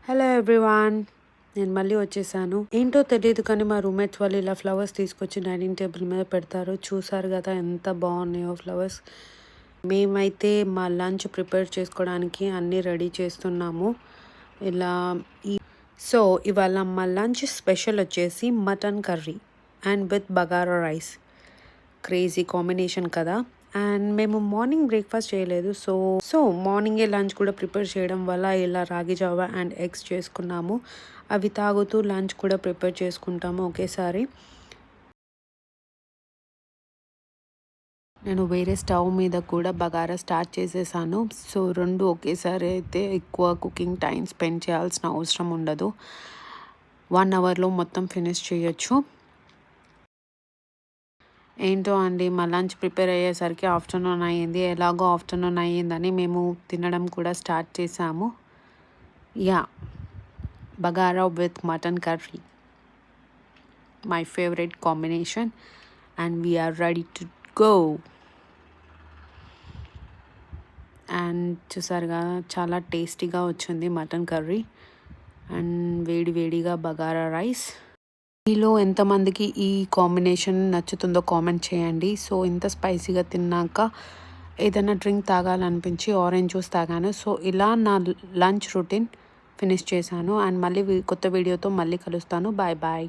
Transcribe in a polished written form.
Hello everyone, నేను మళ్ళీ వచ్చేసాను. ఏంటో తెలియదు కానీ మా రూమ్మేట్స్ వాళ్ళు ఇలా ఫ్లవర్స్ తీసుకొచ్చి డైనింగ్ టేబుల్ మీద పెడతారు. చూసారు కదా ఎంత బాగున్నాయో ఫ్లవర్స్. మేమైతే మా లంచ్ ప్రిపేర్ చేసుకోవడానికి అన్నీ రెడీ చేస్తున్నాము. ఇలా సో ఇవాళ మా లంచ్ స్పెషల్ వచ్చేసి mutton curry and with bagara rice. Crazy combination కదా. అండ్ మేము మార్నింగ్ బ్రేక్ఫాస్ట్ చేయలేదు. సో మార్నింగే లంచ్ కూడా ప్రిపేర్ చేయడం వల్ల ఇలా రాగి జావా అండ్ ఎగ్స్ చేసుకున్నాము. అవి తాగుతూ లంచ్ కూడా ప్రిపేర్ చేసుకుంటాము ఒకేసారి. నేను వేరే స్టవ్ మీద కూడా బగారా స్టార్ట్ చేసేసాను. సో రెండు ఒకేసారి అయితే ఎక్కువ కుకింగ్ టైం స్పెండ్ చేయాల్సిన అవసరం ఉండదు. 1 అవర్లో మొత్తం ఫినిష్ చేయొచ్చు. ఏంటో అండి, మా లంచ్ ప్రిపేర్ అయ్యేసరికి ఆఫ్టర్నూన్ అయ్యింది. ఎలాగో ఆఫ్టర్నూన్ అయ్యిందని మేము తినడం కూడా స్టార్ట్ చేసాము. Bagara with mutton curry, my favourite combination. And we are ready to go. And చూసారుగా చాలా టేస్టీగా వచ్చింది మటన్ కర్రీ అండ్ వేడిగా బగారా రైస్. మీలో ఎంతమందికి ఈ కాంబినేషన్ నచ్చుతుందో కామెంట్ చేయండి. సో ఇంత స్పైసీగా తిన్నాక ఏదైనా డ్రింక్ తాగాలనిపించి ఆరెంజ్ జ్యూస్ తాగాను. సో ఇలా నా లంచ్ రొటీన్ ఫినిష్ చేశాను. అండ్ మళ్ళీ కొత్త వీడియోతో మళ్ళీ కలుస్తాను. Bye bye.